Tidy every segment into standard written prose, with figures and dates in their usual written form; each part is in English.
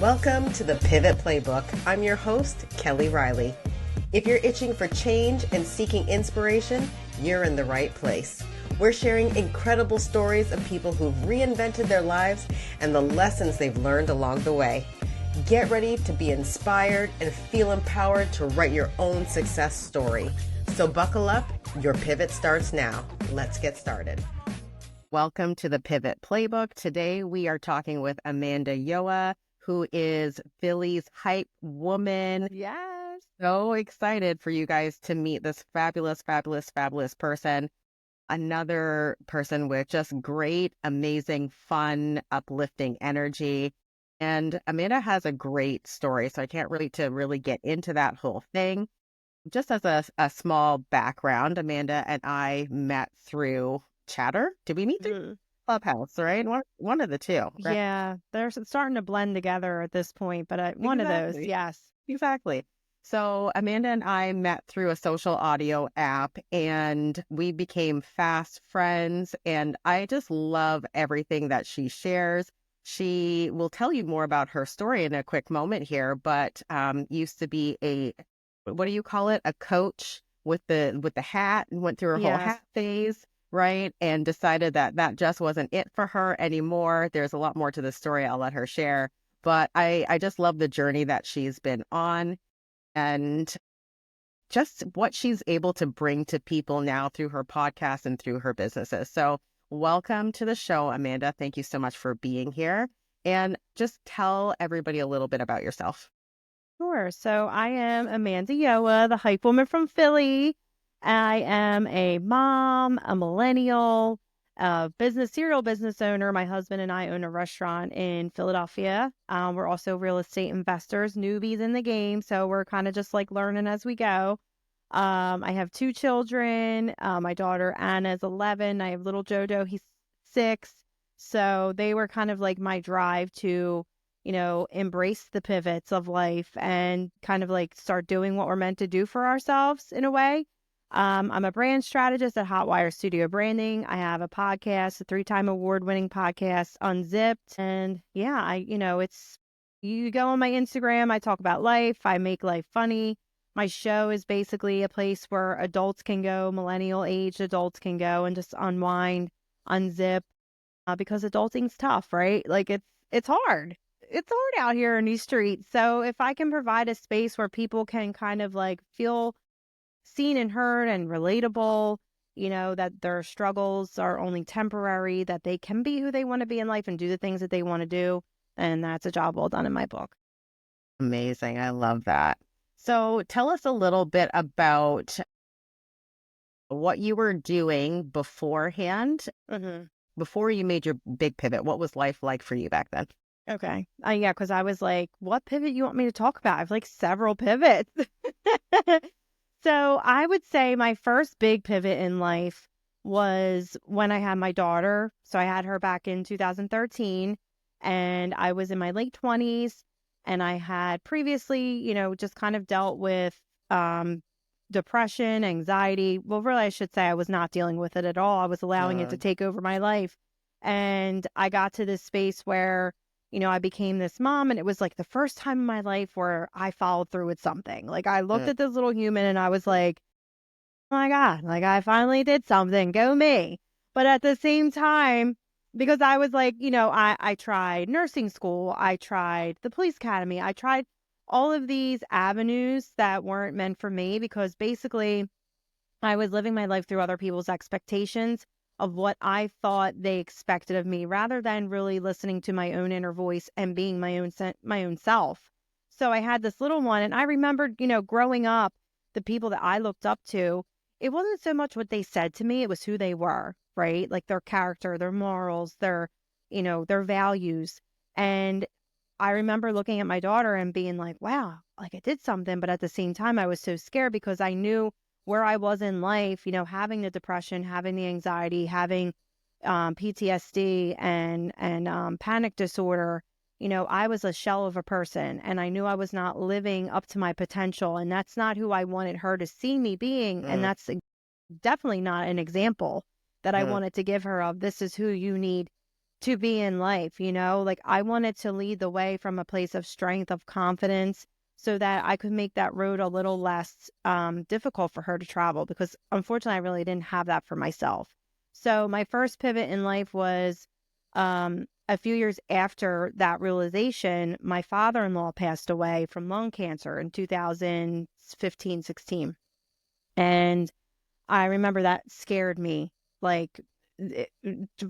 Welcome to the Pivot Playbook. I'm your host, Kelly Riley. If you're itching for change and seeking inspiration, you're in the right place. We're sharing incredible stories of people who've reinvented their lives and the lessons they've learned along the way. Get ready to be inspired and feel empowered to write your own success story. So buckle up, your pivot starts now. Let's get started. Welcome to the Pivot Playbook. Today we are talking with Amanda Yoa, who is Philly's hype woman. Yes. So excited for you guys to meet this fabulous person. Another person with just great, amazing, fun, uplifting energy. And Amanda has a great story, so I can't really get into that whole thing. Just as a small background, Amanda and I met through Chatter. Did we meet through Clubhouse, right? One of the two, right? Yeah, they're starting to blend together at this point, but one of those, yes. Exactly. So Amanda and I met through a social audio app and we became fast friends, and I just love everything that she shares. She will tell you more about her story in a quick moment here, but used to be what do you call it? A coach with the hat, and went through her whole Yes. hat phase, right? And decided that just wasn't it for her anymore. There's a lot more to the story I'll let her share. But I just love the journey that she's been on and just what she's able to bring to people now through her podcast and through her businesses. So welcome to the show, Amanda. Thank you so much for being here. And just tell everybody a little bit about yourself. Sure. So I am Amanda Yoa, the hype woman from Philly. I am a mom, a millennial, a serial business owner. My husband and I own a restaurant in Philadelphia. We're also real estate investors, newbies in the game. So we're kind of just like learning as we go. I have two children. My daughter Anna is 11. I have little Jojo. He's 6. So they were kind of like my drive to embrace the pivots of life and kind of like start doing what we're meant to do for ourselves in a way. I'm a brand strategist at Hotwire Studio Branding. I have a podcast, a 3-time award-winning podcast, Unzipped. And yeah, you go on my Instagram, I talk about life. I make life funny. My show is basically a place where adults can go, millennial aged adults can go and just unwind, unzip, because adulting's tough, right? Like it's hard. It's hard out here in these streets. So if I can provide a space where people can kind of like feel seen and heard and relatable, that their struggles are only temporary, that they can be who they want to be in life and do the things that they want to do. And that's a job well done in my book. Amazing. I love that. So tell us a little bit about what you were doing beforehand, before you made your big pivot. What was life like for you back then? Okay. Yeah, because I was like, what pivot you want me to talk about? I have like several pivots. So I would say my first big pivot in life was when I had my daughter. So I had her back in 2013 and I was in my late 20s, and I had previously, just kind of dealt with depression, anxiety. Well, really, I should say I was not dealing with it at all. I was allowing it to take over my life. And I got to this space where I became this mom, and it was like the first time in my life where I followed through with something. Like I looked at this little human and I was like, oh my God, like I finally did something, go me. But at the same time, because I was like, I tried nursing school, I tried the police academy, I tried all of these avenues that weren't meant for me, because basically I was living my life through other people's expectations of what I thought they expected of me, rather than really listening to my own inner voice and being my own self. So I had this little one, and I remembered, growing up, the people that I looked up to, it wasn't so much what they said to me, it was who they were, right? Like their character, their morals, their values. And I remember looking at my daughter and being like, wow, like I did something. But at the same time, I was so scared because I knew where I was in life, having the depression, having the anxiety, having PTSD and panic disorder. I was a shell of a person, and I knew I was not living up to my potential. And that's not who I wanted her to see me being. And that's definitely not an example that I wanted to give her of, this is who you need to be in life, you know? Like I wanted to lead the way from a place of strength, of confidence, so that I could make that road a little less difficult for her to travel because unfortunately I really didn't have that for myself. So my first pivot in life was a few years after that realization, my father-in-law passed away from lung cancer in 2015, 16. And I remember that scared me. Like,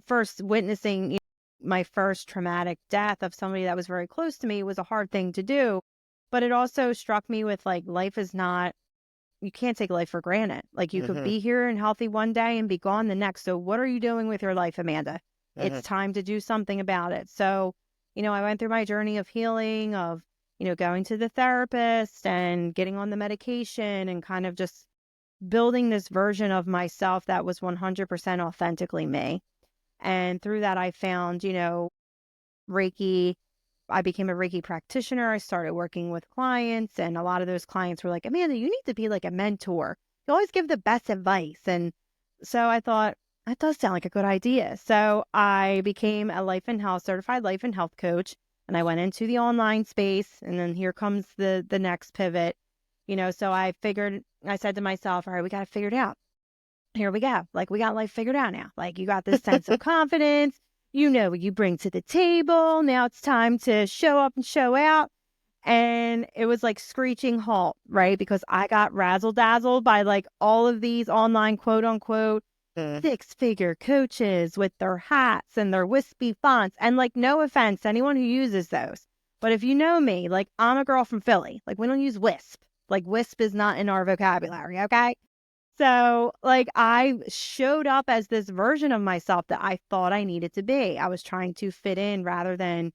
first witnessing my first traumatic death of somebody that was very close to me was a hard thing to do. But it also struck me with like, life is not, you can't take life for granted. Like, you could Mm-hmm. be here and healthy one day and be gone the next. So, what are you doing with your life, Amanda? Mm-hmm. It's time to do something about it. So, I went through my journey of healing, of, going to the therapist and getting on the medication and kind of just building this version of myself that was 100% authentically me. And through that, I found, Reiki. I became a Reiki practitioner. I started working with clients, and a lot of those clients were like, Amanda, you need to be like a mentor. You always give the best advice. And so I thought, that does sound like a good idea. So I became a certified life and health coach, and I went into the online space. And then here comes the next pivot. So I said to myself, all right, we got to figure it out. Here we go. Like, we got life figured out now. Like, you got this sense of confidence. You know what you bring to the table. Now it's time to show up and show out. And it was like screeching halt, right? Because I got razzle dazzled by like all of these online quote unquote Mm-hmm. 6-figure coaches with their hats and their wispy fonts. And like, no offense to anyone who uses those. But if you know me, like, I'm a girl from Philly. Like, we don't use wisp. Like, wisp is not in our vocabulary. Okay. So, like, I showed up as this version of myself that I thought I needed to be. I was trying to fit in rather than,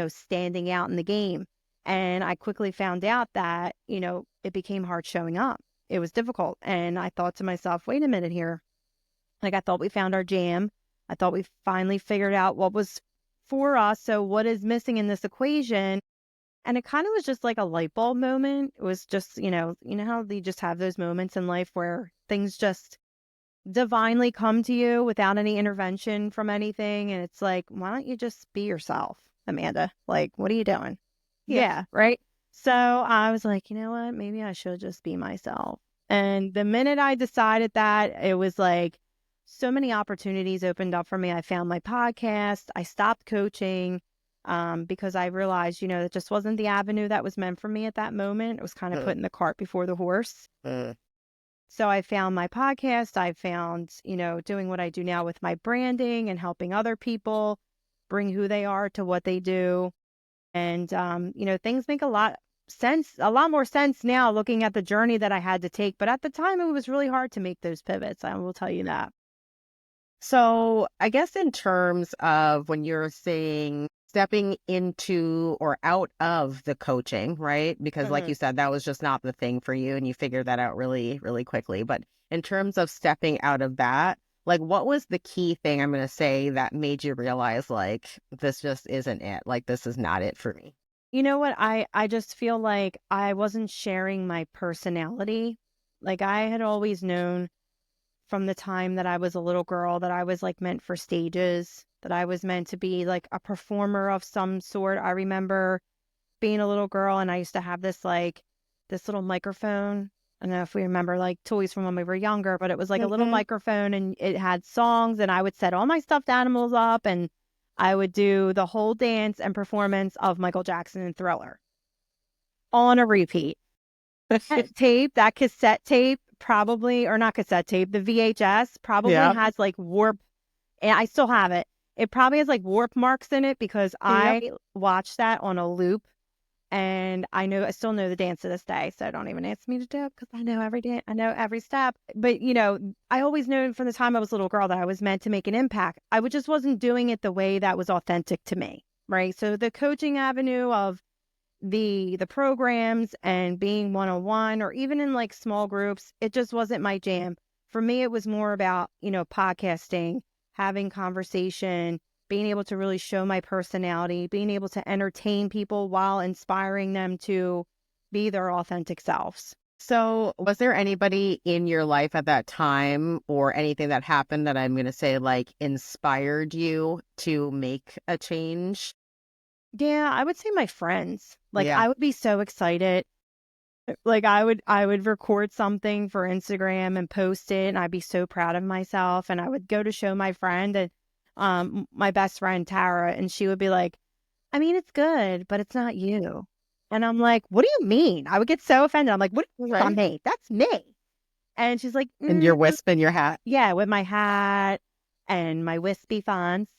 standing out in the game. And I quickly found out that, it became hard showing up. It was difficult. And I thought to myself, wait a minute here. Like, I thought we found our jam. I thought we finally figured out what was for us. So, what is missing in this equation? And it kind of was just like a light bulb moment. It was just, how you just have those moments in life where things just divinely come to you without any intervention from anything. And it's like, why don't you just be yourself, Amanda? Like, what are you doing? Yeah. Yeah, right. So I was like, you know what? Maybe I should just be myself. And the minute I decided that, it was like so many opportunities opened up for me. I found my podcast. I stopped coaching because I realized, that just wasn't the avenue that was meant for me at that moment. It was kind of Mm-hmm. putting the cart before the horse. Mm-hmm. So I found my podcast. I found, doing what I do now with my branding and helping other people bring who they are to what they do. And, things make a lot more sense now looking at the journey that I had to take. But at the time, it was really hard to make those pivots. I will tell you that. So I guess in terms of when you're saying stepping into or out of the coaching, right? Because like Mhm. you said, that was just not the thing for you and you figured that out really, really quickly. But in terms of stepping out of that, like what was the key thing I'm going to say that made you realize like this just isn't it? Like this is not it for me. You know what? I just feel like I wasn't sharing my personality. Like, I had always known from the time that I was a little girl that I was like meant for stages, that I was meant to be like a performer of some sort. I remember being a little girl and I used to have this little microphone. I don't know if we remember like toys from when we were younger, but it was like a little Mm-hmm. microphone and it had songs, and I would set all my stuffed animals up and I would do the whole dance and performance of Michael Jackson and Thriller on a repeat. That cassette tape probably, or not cassette tape, the VHS probably Yeah. has like warp, and I still have it. It probably has like warp marks in it because Yep. I watched that on a loop, and I still know the dance to this day. So don't even ask me to do it because I know every dance, I know every step. But I always knew from the time I was a little girl that I was meant to make an impact. Just wasn't doing it the way that was authentic to me, right? So the coaching avenue of the programs and being one-on-one or even in like small groups, it just wasn't my jam. For me, it was more about, podcasting, having conversation, being able to really show my personality, being able to entertain people while inspiring them to be their authentic selves. So, was there anybody in your life at that time or anything that happened that I'm going to say like inspired you to make a change? Yeah, I would say my friends. Like Yeah. I would be so excited. Like I would record something for Instagram and post it and I'd be so proud of myself and I would go to show my friend and my best friend Tara and she would be like, "I mean, it's good, but it's not you." And I'm like, "What do you mean?" I would get so offended. I'm like, "What do you mean it's not Right. me? That's me." And she's like, And your wisp in your hat. yeah, with my hat and my wispy fonts.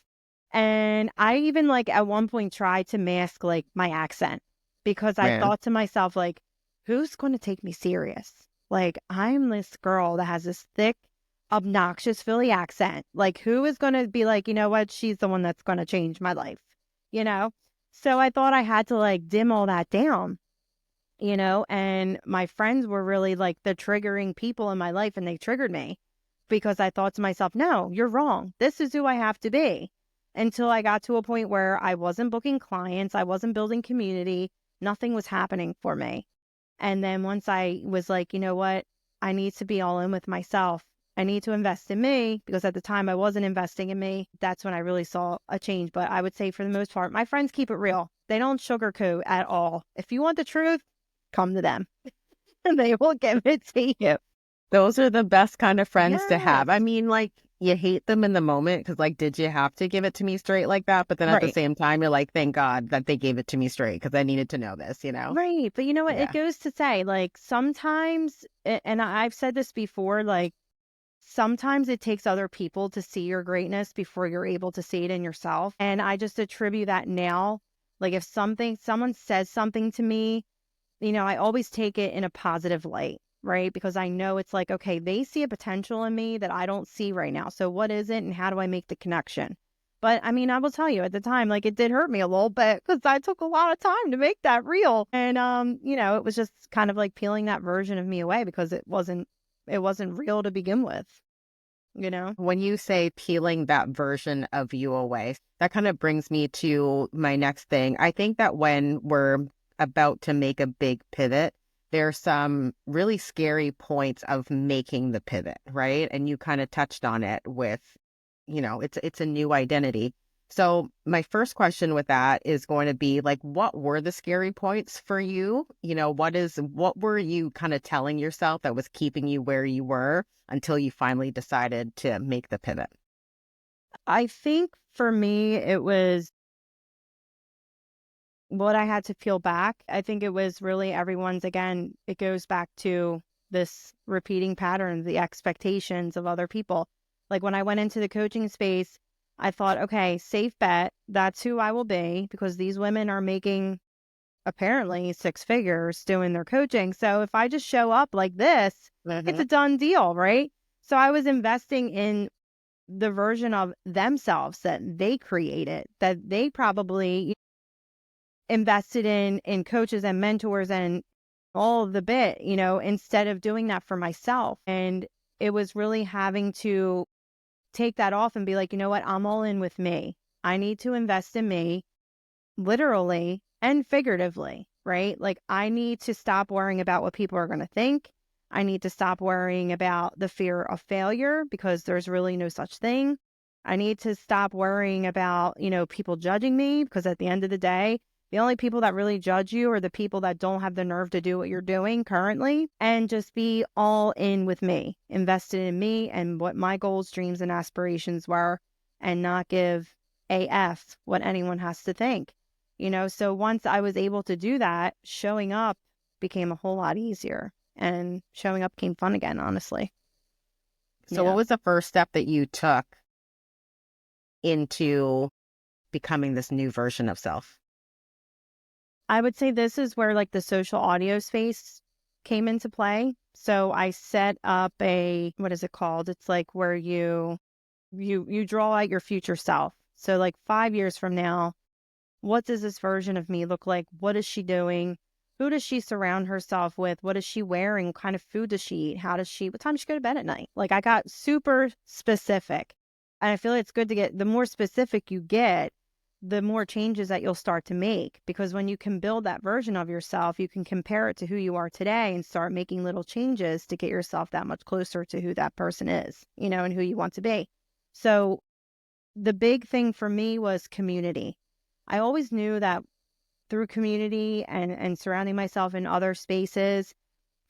And I even like at one point tried to mask like my accent because I Man. thought to myself, like, who's going to take me serious? Like, I'm this girl that has this thick, obnoxious Philly accent. Like, who is going to be like, you know what? She's the one that's going to change my life, you know? So I thought I had to like dim all that down, and my friends were really like the triggering people in my life and they triggered me because I thought to myself, no, you're wrong. This is who I have to be. Until I got to a point where I wasn't booking clients, I wasn't building community, nothing was happening for me. And then once I was like, you know what? I need to be all in with myself. I need to invest in me because at the time I wasn't investing in me. That's when I really saw a change. But I would say for the most part, my friends keep it real. They don't sugarcoat at all. If you want the truth, come to them and they will give it to you. Those are the best kind of friends to have. I Yes. mean, like, you hate them in the moment because, like, did you have to give it to me straight like that? But then at the Right. same time, you're like, thank God that they gave it to me straight because I needed to know this, you know? Right. But you know what? It Yeah. goes to say, like, sometimes, and I've said this before, like, sometimes it takes other people to see your greatness before you're able to see it in yourself. And I just attribute that now. Like, if someone says something to me, I always take it in a positive light, right? Because I know it's like, okay, they see a potential in me that I don't see right now. So what is it and how do I make the connection? But I mean, I will tell you at the time, like it did hurt me a little bit because I took a lot of time to make that real. And it was just kind of like peeling that version of me away because it wasn't real to begin with, you know? When you say peeling that version of you away, that kind of brings me to my next thing. I think that when we're about to make a big pivot, there's some really scary points of making the pivot, right? And you kind of touched on it with, it's a new identity. So my first question with that is going to be like, what were the scary points for you? What were you kind of telling yourself that was keeping you where you were until you finally decided to make the pivot? I think for me, it was what I had to peel back. I think it was really everyone's, again, it goes back to this repeating pattern, the expectations of other people. Like when I went into the coaching space, I thought, okay, safe bet. That's who I will be because these women are making apparently six figures doing their coaching. So if I just show up like this, it's Hmm. a done deal, right? So I was investing in the version of themselves that they created, that they probably invested in coaches and mentors and all of the bit, instead of doing that for myself. And it was really having to take that off and be like, you know what? I'm all in with me. I need to invest in me, literally and figuratively, right? Like I need to stop worrying about what people are going to think. I need to stop worrying about the fear of failure because there's really no such thing. I need to stop worrying about, people judging me because at the end of the day, the only people that really judge you are the people that don't have the nerve to do what you're doing currently and just be all in with me, invested in me and what my goals, dreams, and aspirations were and not give AF what anyone has to think. So once I was able to do that, showing up became a whole lot easier and showing up became fun again, honestly. So what Yeah. was the first step that you took into becoming this new version of self? I would say this is where like the social audio space came into play. So I set up what is it called? It's like where you draw out your future self. So like 5 years from now, what does this version of me look like? What is she doing? Who does she surround herself with? What is she wearing? What kind of food does she eat? What time does she go to bed at night? Like I got super specific. And I feel like it's good to get, the more specific you get, the more changes that you'll start to make. Because when you can build that version of yourself, you can compare it to who you are today and start making little changes to get yourself that much closer to who that person is, and who you want to be. So the big thing for me was community. I always knew that through community and surrounding myself in other spaces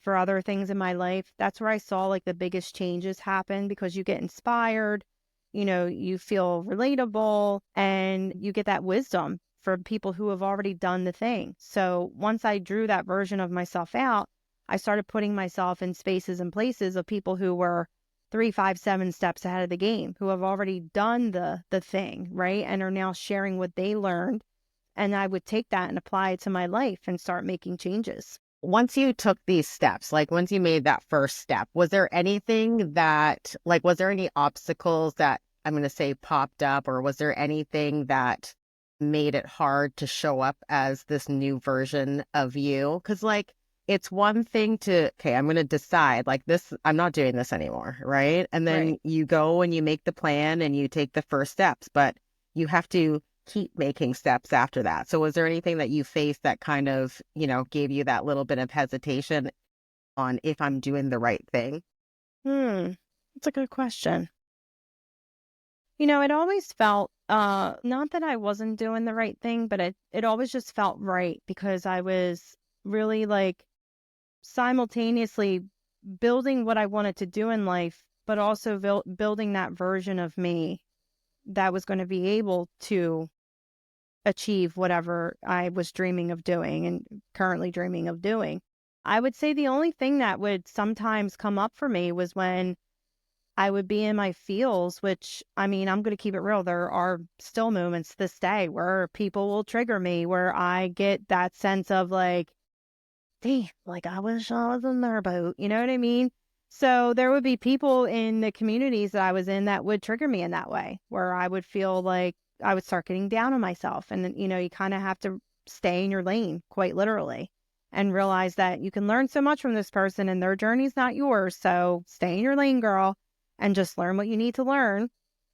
for other things in my life, that's where I saw like the biggest changes happen, because you get inspired, you feel relatable, and you get that wisdom from people who have already done the thing. So once I drew that version of myself out, I started putting myself in spaces and places of people who were 3, 5, 7 steps ahead of the game, who have already done the thing, right? And are now sharing what they learned. And I would take that and apply it to my life and start making changes. Once you took these steps, like once you made that first step, was there anything that, like, was there any obstacles that I'm going to say popped up, or was there anything that made it hard to show up as this new version of you? Because, like, it's one thing to, okay, I'm going to decide, like, this, I'm not doing this anymore, right? And then Right. you go and you make the plan and you take the first steps, but you have to keep making steps after that. So was there anything that you faced that kind of, gave you that little bit of hesitation on if I'm doing the right thing? That's a good question. It always felt, not that I wasn't doing the right thing, but it always just felt right, because I was really like simultaneously building what I wanted to do in life, but also building that version of me that was going to be able to achieve whatever I was dreaming of doing and currently dreaming of doing. I would say the only thing that would sometimes come up for me was when I would be in my feels, which, I mean, I'm going to keep it real. There are still moments this day where people will trigger me, where I get that sense of like, damn, like I wish I was in their boat. You know what I mean? So there would be people in the communities that I was in that would trigger me in that way, where I would feel like I would start getting down on myself. And then, you kind of have to stay in your lane, quite literally, and realize that you can learn so much from this person and their journey's not yours. So stay in your lane, girl, and just learn what you need to learn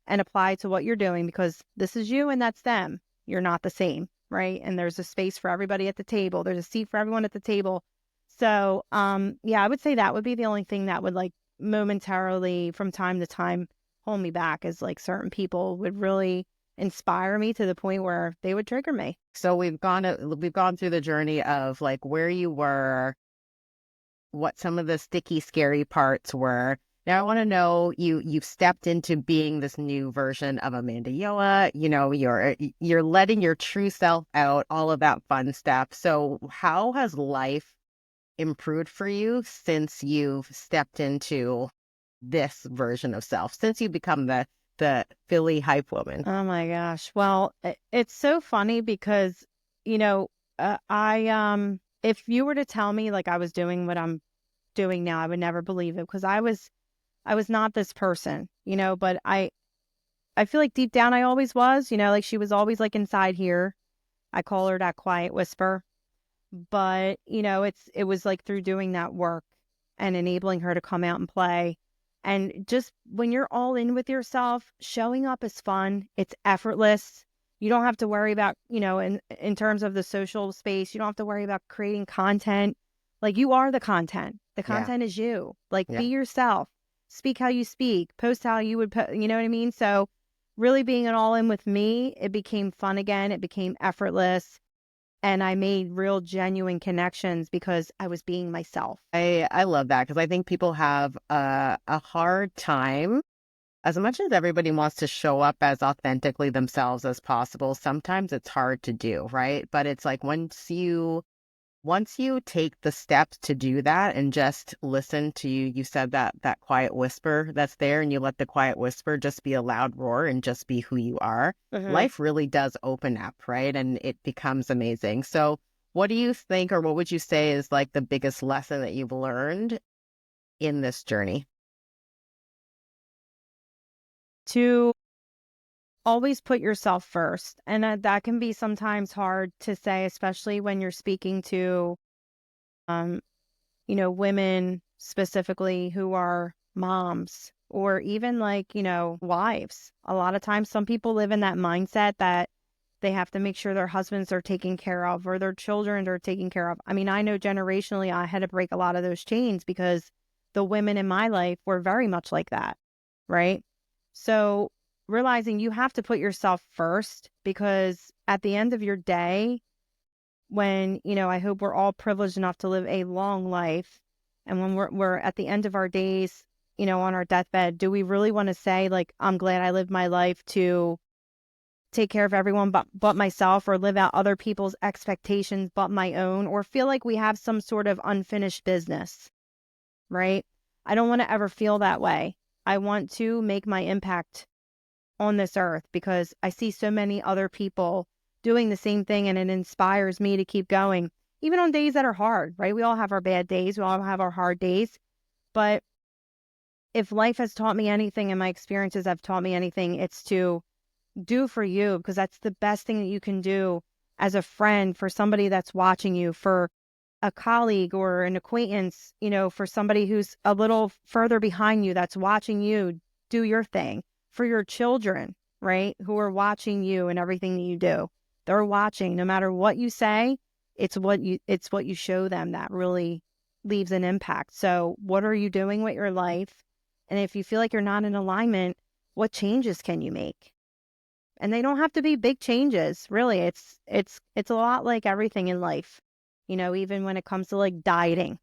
and apply to what you're doing, because this is you and that's them. You're not the same, right? And there's a space for everybody at the table. There's a seat for everyone at the table. So, yeah, I would say that would be the only thing that would like momentarily from time to time hold me back, is like certain people would really inspire me to the point where they would trigger me. So we've gone through the journey of like where you were, what some of the sticky, scary parts were. Now I want to know, you've stepped into being this new version of Amanda Yoa. You're letting your true self out, all of that fun stuff. So how has life improved for you since you've stepped into this version of self, since you become the Philly hype woman? Oh my gosh. Well, it's so funny because, you know, if you were to tell me like I was doing what I'm doing now, I would never believe it, because I was not this person, but I feel like deep down I always was, like she was always like inside here. I call her that quiet whisper. But, it was like through doing that work and enabling her to come out and play. And just when you're all in with yourself, showing up is fun. It's effortless. You don't have to worry about, in terms of the social space, you don't have to worry about creating content. Like you are the content. The Yeah. content is you. Like Yeah. be yourself. Speak how you speak. Post how you would, you know what I mean? So really being an all in with me, it became fun again. It became effortless, and I made real genuine connections because I was being myself. I love that, because I think people have a hard time, as much as everybody wants to show up as authentically themselves as possible. Sometimes it's hard to do, right? But it's like once you take the steps to do that and just listen to you said that quiet whisper that's there, and you let the quiet whisper just be a loud roar and just be who you are, Hmm. life really does open up, right? And it becomes amazing. So what do you think, or what would you say is like the biggest lesson that you've learned in this journey? To always put yourself first. And that can be sometimes hard to say, especially when you're speaking to, um, women specifically who are moms, or even like, wives. A lot of times, some people live in that mindset that They have to make sure their husbands are taken care of or their children are taken care of. I mean, I know generationally I had to break a lot of those chains because the women in my life were very much like that, right? So realizing you have to put yourself first, because at the end of your day, when, I hope we're all privileged enough to live a long life. And when we're at the end of our days, on our deathbed, do we really want to say, like, I'm glad I lived my life to take care of everyone but myself, or live out other people's expectations but my own, or feel like we have some sort of unfinished business, right? I don't want to ever feel that way. I want to make my impact on this earth because I see so many other people doing the same thing, and it inspires me to keep going, even on days that are hard, right? We all have our bad days. We all have our hard days. But if life has taught me anything and my experiences have taught me anything, it's to do for you, because that's the best thing that you can do as a friend, for somebody that's watching you, for a colleague or an acquaintance, for somebody who's a little further behind you that's watching you do your thing, for your children, right? Who are watching you and everything that you do. They're watching no matter what you say. It's what you show them that really leaves an impact. So what are you doing with your life? And if you feel like you're not in alignment, what changes can you make? And they don't have to be big changes, really. It's a lot like everything in life. Even when it comes to like dieting,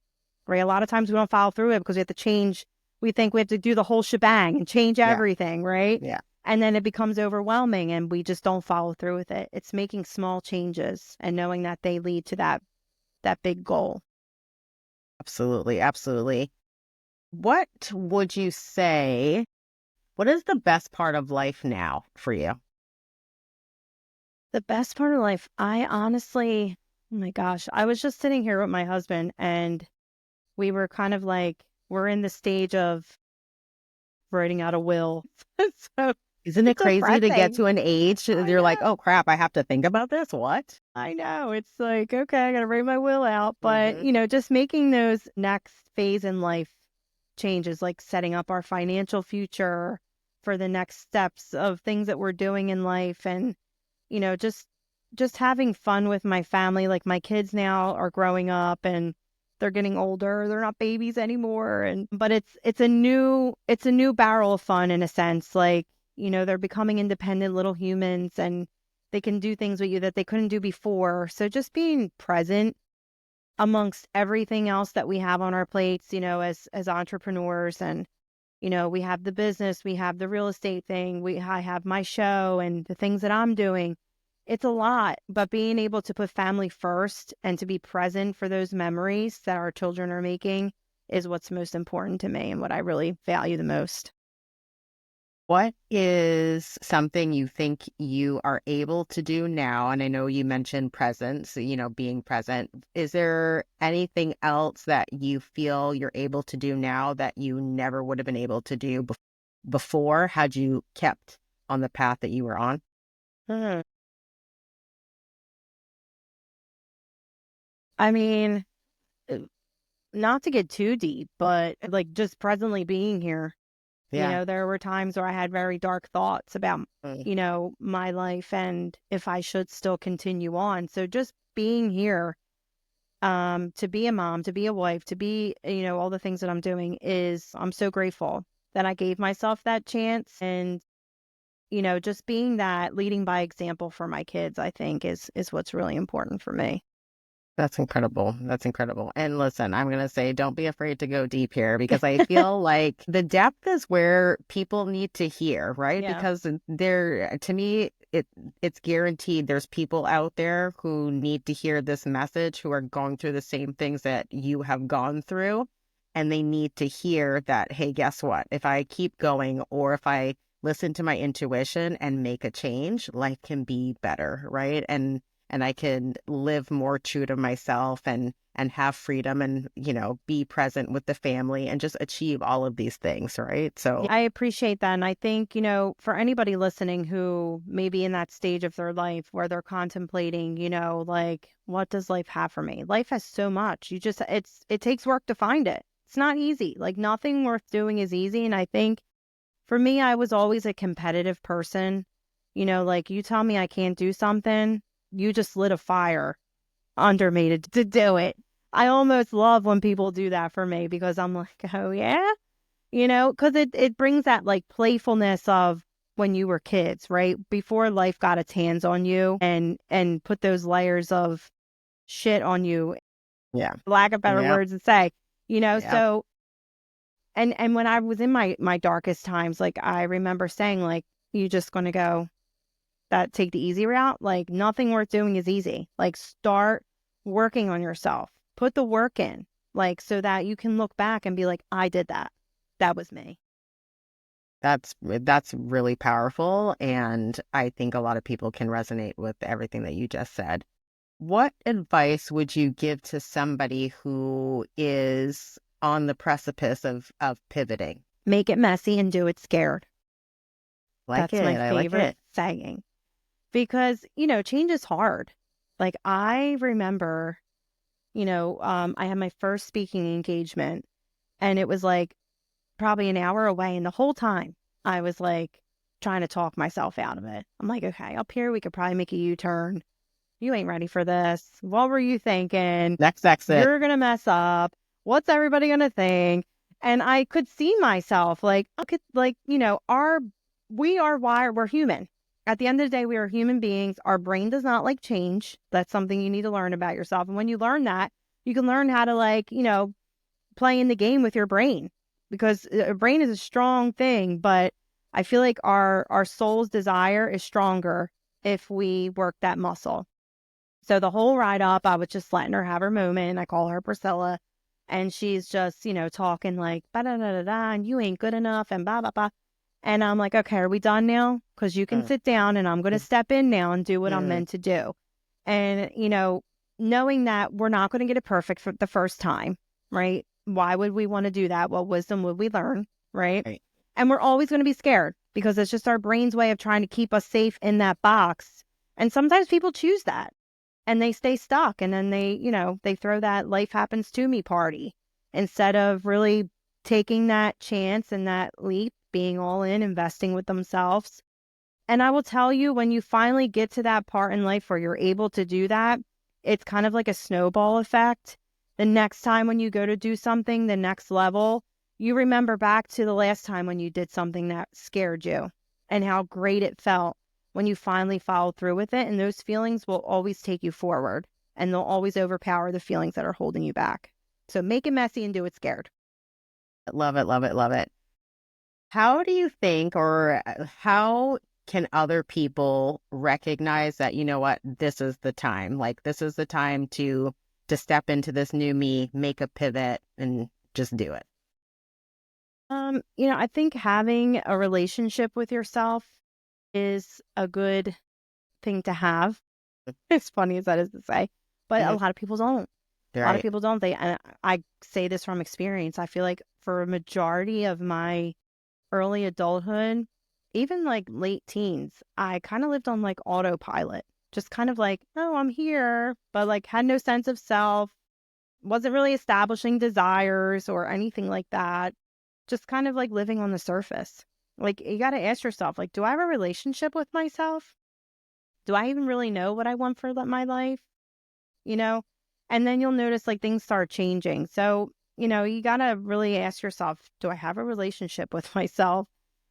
right? A lot of times we don't follow through it because we have to change. We think we have to do the whole shebang and change everything, right? Yeah. And then it becomes overwhelming and we just don't follow through with it. It's making small changes and knowing that they lead to that big goal. Absolutely. Absolutely. What would you say, what is the best part of life now for you? The best part of life, I honestly, oh my gosh, I was just sitting here with my husband and we were kind of like, we're in the stage of writing out a will. So Isn't it it's crazy to get depressing. to an age I you're like, know. oh crap, I have to think about this? What? I know. It's like, okay, I got to write my will out. But, Hmm. just making those next phase in life changes, like setting up our financial future for the next steps of things that we're doing in life. And, just having fun with my family. Like my kids now are growing up and they're getting older. They're not babies anymore. But it's a new barrel of fun in a sense. Like, they're becoming independent little humans and they can do things with you that they couldn't do before. So just being present amongst everything else that we have on our plates, as entrepreneurs. And we have the business, we have the real estate thing, I have my show and the things that I'm doing. It's a lot, but being able to put family first and to be present for those memories that our children are making is what's most important to me and what I really value the most. What is something you think you are able to do now? And I know you mentioned presence, being present. Is there anything else that you feel you're able to do now that you never would have been able to do before had you kept on the path that you were on? Hmm. I mean, uh, not to get too deep, but like just presently being here. Yeah. There were times where I had very dark thoughts about, Mm. my life and if I should still continue on. So just being here, to be a mom, to be a wife, to be, all the things that I'm doing, I'm so grateful that I gave myself that chance. And, just being that leading by example for my kids, I think is what's really important for me. That's incredible. That's incredible. And listen, I'm going to say, don't be afraid to go deep here because I feel like the depth is where people need to hear, right? Yeah. Because to me, it's guaranteed there's people out there who need to hear this message, who are going through the same things that you have gone through. And they need to hear that, hey, guess what? If I keep going or if I listen to my intuition and make a change, life can be better, right? And I can live more true to myself and have freedom and, be present with the family and just achieve all of these things, right? Yeah, So I appreciate that. And I think, for anybody listening who may be in that stage of their life where they're contemplating, like, what does life have for me? Life has so much. It takes work to find it. It's not easy. Like nothing worth doing is easy. And I think for me, I was always a competitive person. Like you tell me I can't do something, you just lit a fire under me to do it. I almost love when people do that for me because I'm like, oh yeah, because it brings that like playfulness of when you were kids, right? Before life got its hands on you and put those layers of shit on you, Yeah. for lack of better Yep. words to say, Yep. so and when I was in my darkest times, like I remember saying, like, you just gonna go that take the easy route? Like nothing worth doing is easy. Like start working on yourself. Put the work in, like so that you can look back and be like, I did that. That was me. That's really powerful, and I think a lot of people can resonate with everything that you just said. What advice would you give to somebody who is on the precipice of pivoting? Make it messy and do it scared. Like That's my it. I like favorite it. saying because, change is hard. Like I remember, I had my first speaking engagement and it was like probably an hour away. And the whole time I was like trying to talk myself out of it. I'm like, okay, up here we could probably make a U-turn. You ain't ready for this. What were you thinking? Next exit. You're going to mess up. What's everybody going to think? And I could see myself like, okay, like, we are wired, we're human. At the end of the day, we are human beings. Our brain does not like change. That's something you need to learn about yourself. And when you learn that, you can learn how to like, play in the game with your brain because a brain is a strong thing, but I feel like our soul's desire is stronger if we work that muscle. So the whole ride up, I was just letting her have her moment. I call her Priscilla, and she's just, talking like, ba da da da da, and you ain't good enough, and blah, blah, blah. And I'm like, okay, are we done now? Because you can Mm, sit down, and I'm going to step in now and do what I'm mm, meant to do. And, knowing that we're not going to get it perfect for the first time, right? Why would we want to do that? What wisdom would we learn, right? right. And we're always going to be scared because it's just our brain's way of trying to keep us safe in that box. And sometimes people choose that and they stay stuck and then they throw that life happens to me party instead of really taking that chance and that leap, being all in, investing with themselves. And I will tell you, when you finally get to that part in life where you're able to do that, it's kind of like a snowball effect. The next time when you go to do something, the next level, you remember back to the last time when you did something that scared you and how great it felt when you finally followed through with it. And those feelings will always take you forward and they'll always overpower the feelings that are holding you back. So make it messy and do it scared. Love it, love it, love it. How do you think, or how can other people recognize that, you know what, this is the time? Like, this is the time to step into this new me, make a pivot, and just do it. I think having a relationship with yourself is a good thing to have. As funny as that is to say, but a Mhm. lot of people don't. A lot of Right. people don't. And I say this from experience. I feel like for a majority of my early adulthood, even like late teens, I kind of lived on like autopilot, just kind of like, oh, I'm here, but like had no sense of self, wasn't really establishing desires or anything like that. Just kind of like living on the surface. Like you got to ask yourself, like, do I have a relationship with myself? Do I even really know what I want for my life? You know? And then you'll notice like things start changing. So, you got to really ask yourself, do I have a relationship with myself?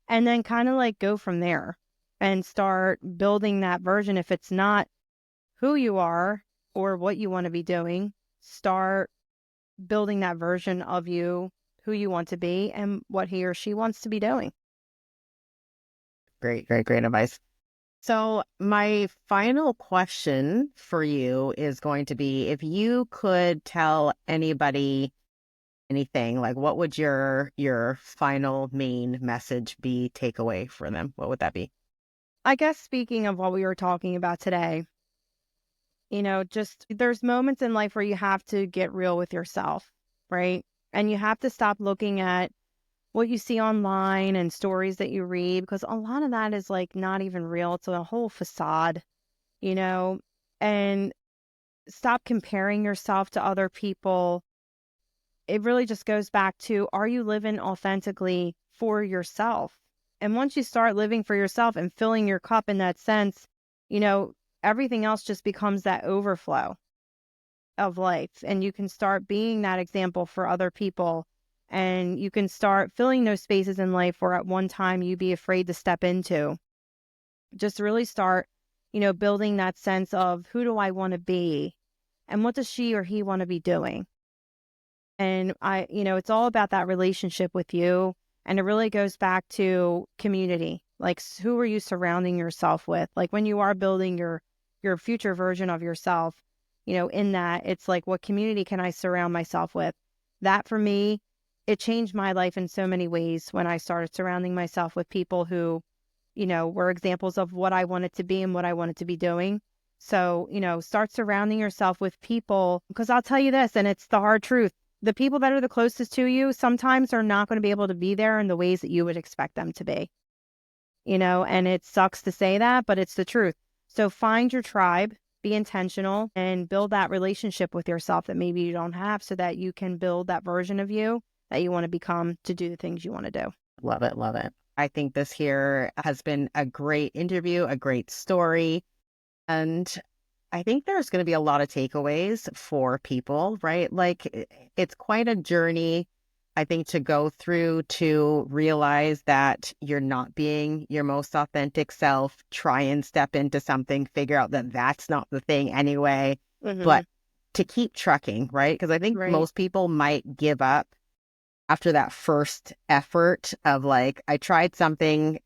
And then kind of like go from there and start building that version. If it's not who you are or what you want to be doing, start building that version of you, who you want to be, and what he or she wants to be doing. Great, great, great advice. So, my final question for you is going to be, if you could tell anybody anything, like what would your final main message be, takeaway for them? What would that be? I guess speaking of what we were talking about today, just there's moments in life where you have to get real with yourself, right? And you have to stop looking at what you see online and stories that you read because a lot of that is like not even real. It's a whole facade, you know, and stop comparing yourself to other people. It really just goes back to, are you living authentically for yourself? And once you start living for yourself and filling your cup in that sense, everything else just becomes that overflow of life. And you can start being that example for other people. And you can start filling those spaces in life where at one time you'd be afraid to step into. Just really start, building that sense of who do I want to be and what does she or he want to be doing? And it's all about that relationship with you. And it really goes back to community. Like, who are you surrounding yourself with? Like, when you are building your future version of yourself, in that, it's like, what community can I surround myself with? That for me, it changed my life in so many ways when I started surrounding myself with people who, were examples of what I wanted to be and what I wanted to be doing. So, start surrounding yourself with people, because I'll tell you this, and it's the hard truth. The people that are the closest to you sometimes are not going to be able to be there in the ways that you would expect them to be, and it sucks to say that, but it's the truth. So find your tribe, be intentional, and build that relationship with yourself that maybe you don't have, so that you can build that version of you that you want to become to do the things you want to do. Love it. Love it. I think this here has been a great interview, a great story. And I think there's going to be a lot of takeaways for people, right? Like, it's quite a journey, I think, to go through to realize that you're not being your most authentic self, try and step into something, figure out that that's not the thing anyway, but to keep trucking, right? Because I think most people might give up after that first effort of like, I tried something,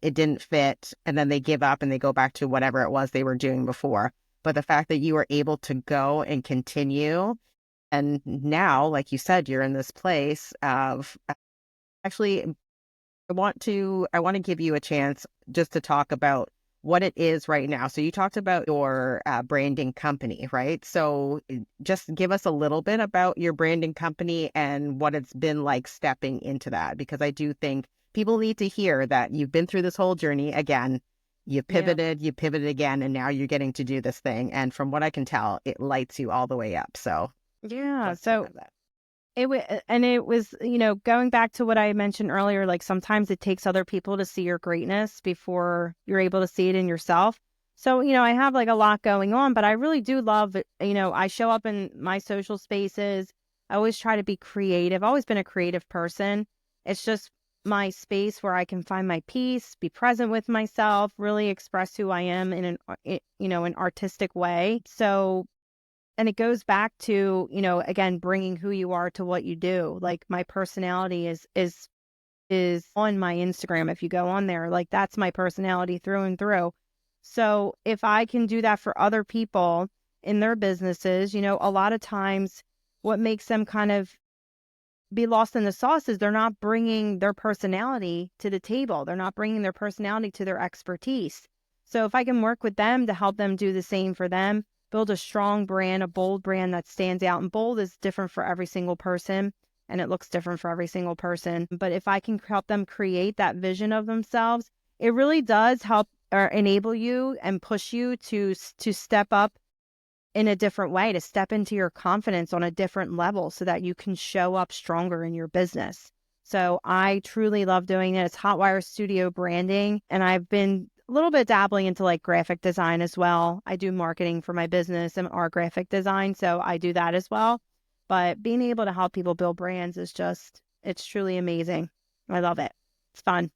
it didn't fit, and then they give up and they go back to whatever it was they were doing before. But the fact that you were able to go and continue, and now, like you said, you're in this place of actually, I want to give you a chance just to talk about what it is right now. So you talked about your branding company, right? So just give us a little bit about your branding company and what it's been like stepping into that, because I do think people need to hear that you've been through this whole journey again. You pivoted again, and now you're getting to do this thing. And from what I can tell, it lights you all the way up. So yeah, so it was, going back to what I mentioned earlier, like sometimes it takes other people to see your greatness before you're able to see it in yourself. So, I have like a lot going on, but I really do love it. I show up in my social spaces. I always try to be creative. I've always been a creative person. It's just my space where I can find my peace, be present with myself, really express who I am in an artistic way. So, and it goes back to, again, bringing who you are to what you do. Like, my personality is on my Instagram. If you go on there, like, that's my personality through and through. So if I can do that for other people in their businesses, a lot of times what makes them kind of be lost in the sauce is they're not bringing their personality to the table. They're not bringing their personality to their expertise. So if I can work with them to help them do the same for them, build a strong brand, a bold brand that stands out. And bold is different for every single person, and it looks different for every single person. But if I can help them create that vision of themselves, it really does help or enable you and push you to step up in a different way, to step into your confidence on a different level so that you can show up stronger in your business. So I truly love doing it. It's Hotwire Studio branding, and I've been a little bit dabbling into like graphic design as well. I do marketing for my business and art graphic design, so I do that as well. But being able to help people build brands is it's truly amazing. I love it. It's fun.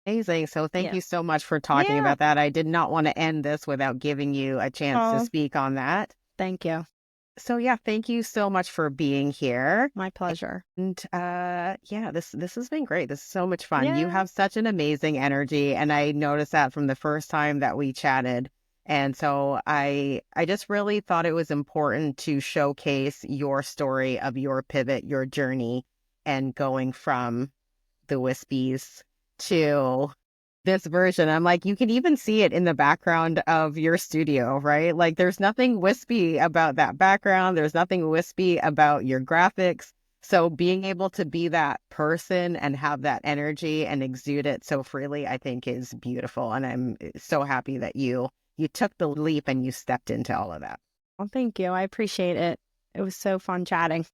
Amazing. So thank you so much for talking about that. I did not want to end this without giving you a chance to speak on that. Thank you. So yeah, thank you so much for being here. My pleasure. And this has been great. This is so much fun. You have such an amazing energy, and I noticed that from the first time that we chatted. And so I just really thought it was important to showcase your story of your pivot, your journey, and going from the Wispies to this version. I'm like, you can even see it in the background of your studio, right? Like, there's nothing wispy about that background. There's nothing wispy about your graphics. So being able to be that person and have that energy and exude it so freely, I think is beautiful. And I'm so happy that you took the leap and you stepped into all of that. Well, thank you. I appreciate it. It was so fun chatting.